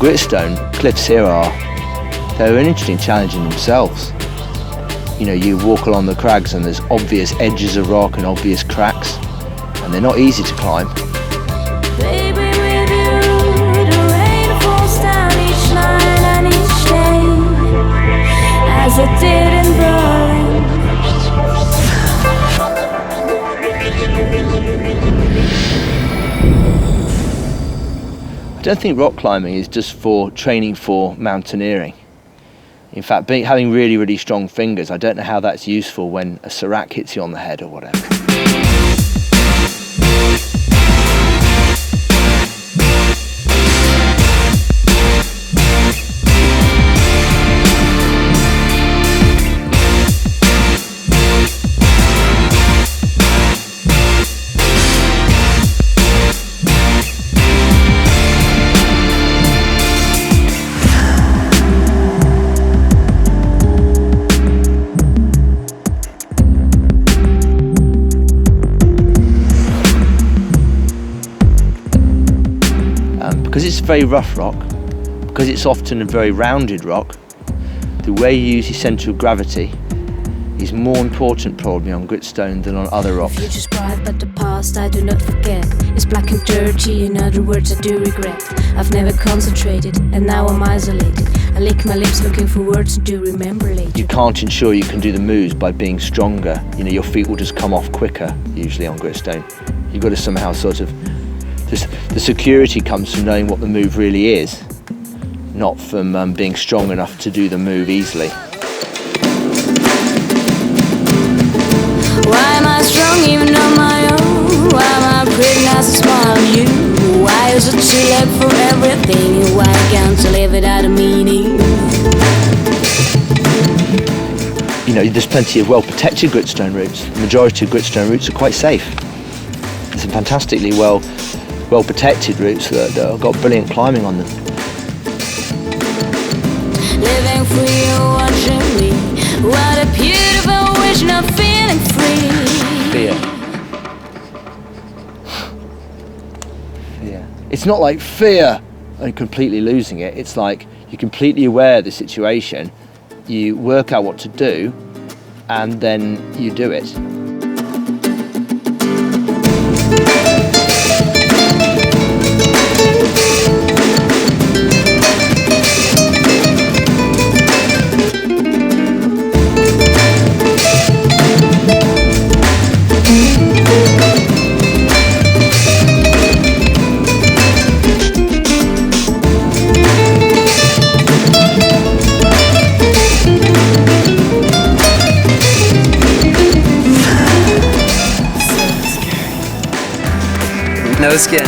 gritstone, cliffs here they're an interesting challenge in themselves. You know, you walk along the crags and there's obvious edges of rock and obvious cracks, and they're not easy to climb. Baby, with you, the rain falls down each night and each day, as it did in Berlin. I don't think rock climbing is just for training for mountaineering. In fact, having really, really strong fingers, I don't know how that's useful when a serac hits you on the head or whatever. Because it's very rough rock, because it's often a very rounded rock, the way you use your centre of gravity is more important probably on gritstone than on other rocks. The future's bright, but the past I do not forget. It's black and dirty, in other words I do regret. I've never concentrated, and now I'm isolated. I lick my lips looking for words and do remember later. You can't ensure you can do the moves by being stronger. You know, your feet will just come off quicker, usually on gritstone. You've got to somehow sort of... The security comes from knowing what the move really is, not from being strong enough to do the move easily. Why am I strong even on my own? Why am I pretty nice and small on you? Why is it too late for everything? Why can't I live without a meaning? You know, there's plenty of well-protected gritstone routes. The majority of gritstone routes are quite safe. There's some fantastically well-protected routes that have got brilliant climbing on them. Living free and watching me. What a beautiful vision of feeling free. Fear. Fear. It's not like fear and completely losing it. It's like you're completely aware of the situation, you work out what to do, and then you do it. No skin.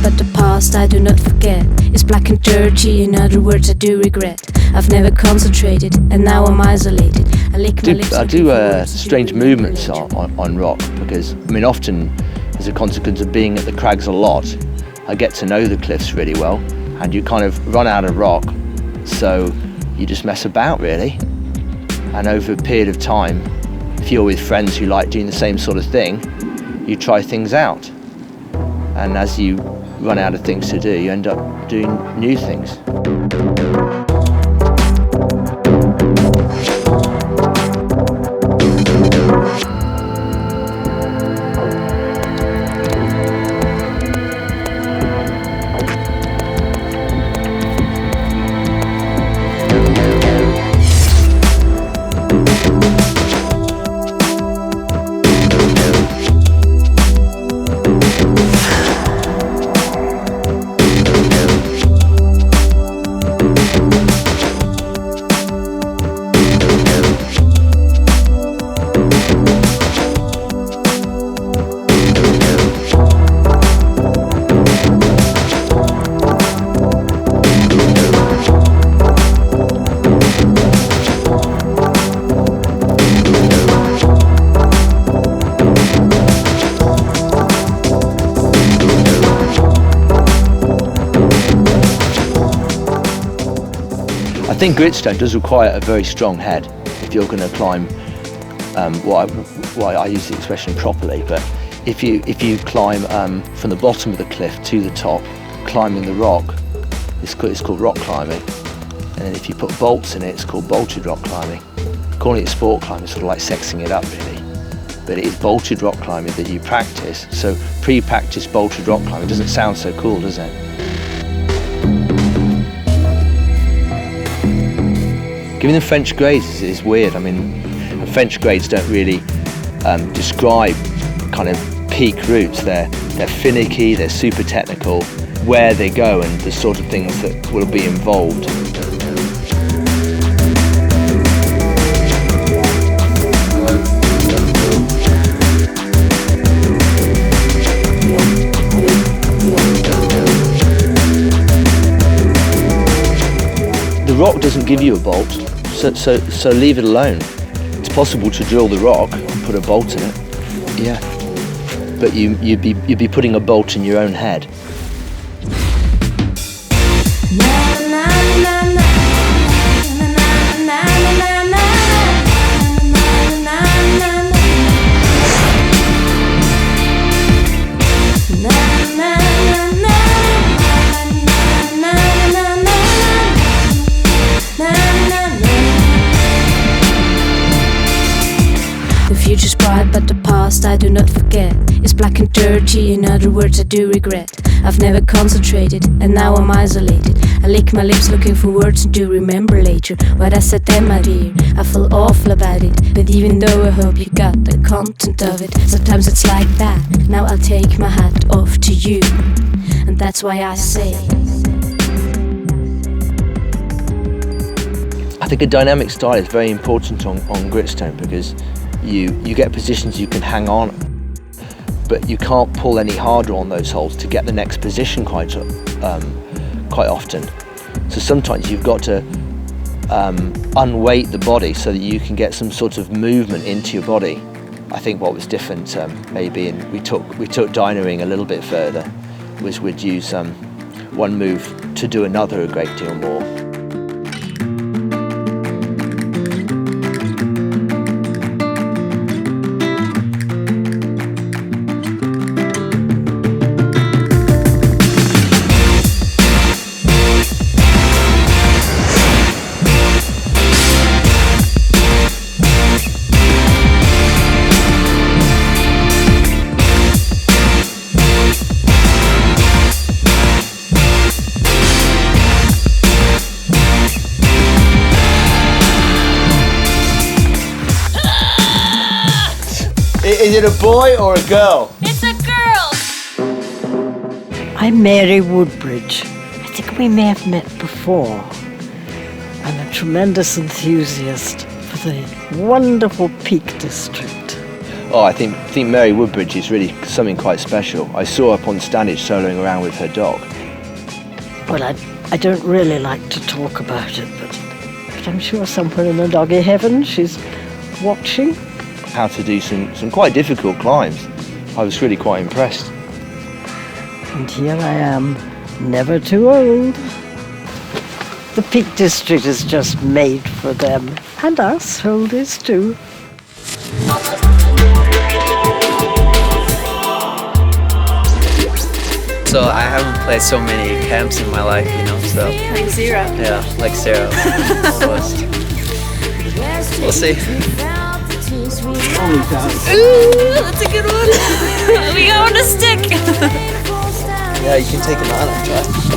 But the past I do not forget. It's black and dirty, in other words I do regret. I've never concentrated, and now I'm isolated. I lick my lips. I do strange movements on rock, because I mean often as a consequence of being at the crags a lot, I get to know the cliffs really well, and you kind of run out of rock, so you just mess about really. And over a period of time, if you're with friends who like doing the same sort of thing, you try things out. And as you run out of things to do, you end up doing new things. I think gritstone does require a very strong head if you're going to climb. I use the expression properly, but if you climb from the bottom of the cliff to the top, climbing the rock, it's called rock climbing. And then if you put bolts in it, it's called bolted rock climbing. Calling it sport climbing is sort of like sexing it up really, but it is bolted rock climbing that you practice. So pre-practice bolted rock climbing doesn't sound so cool, does it? Giving them French grades is weird. I mean, French grades don't really describe kind of peak routes. They're finicky, they're super technical, where they go and the sort of things that will be involved. The rock doesn't give you a bolt, so leave it alone. It's possible to drill the rock and put a bolt in it, yeah, but you'd be putting a bolt in your own head. The future's bright, but the past I do not forget. It's black and dirty, in other words I do regret. I've never concentrated, and now I'm isolated. I lick my lips looking for words and do remember later what I said then, my dear. I feel awful about it, but even though I hope you got the content of it, sometimes it's like that. Now I'll take my hat off to you, and that's why I say I think a dynamic style is very important on gritstone because you get positions you can hang on, but you can't pull any harder on those holes to get the next position quite often. So sometimes you've got to unweight the body so that you can get some sort of movement into your body. I think what was different maybe, and we took dynoing a little bit further, was we'd use one move to do another a great deal more. Is it a boy or a girl? it's a girl! I'm Mary Woodbridge. I think we may have met before. I'm a tremendous enthusiast for the wonderful Peak District. Oh, I think Mary Woodbridge is really something quite special. I saw her up on Standage soloing around with her dog. Well, I don't really like to talk about it, but I'm sure somewhere in the doggy heaven she's watching. How to do some quite difficult climbs. I was really quite impressed. And here I am, never too old. The Peak District is just made for them. And us, oldies too. So I haven't played so many camps in my life, you know, so... Like zero. Yeah, like zero, almost. We'll see. Ooh, that's a good one. We go on a stick. Yeah, you can take them out and try.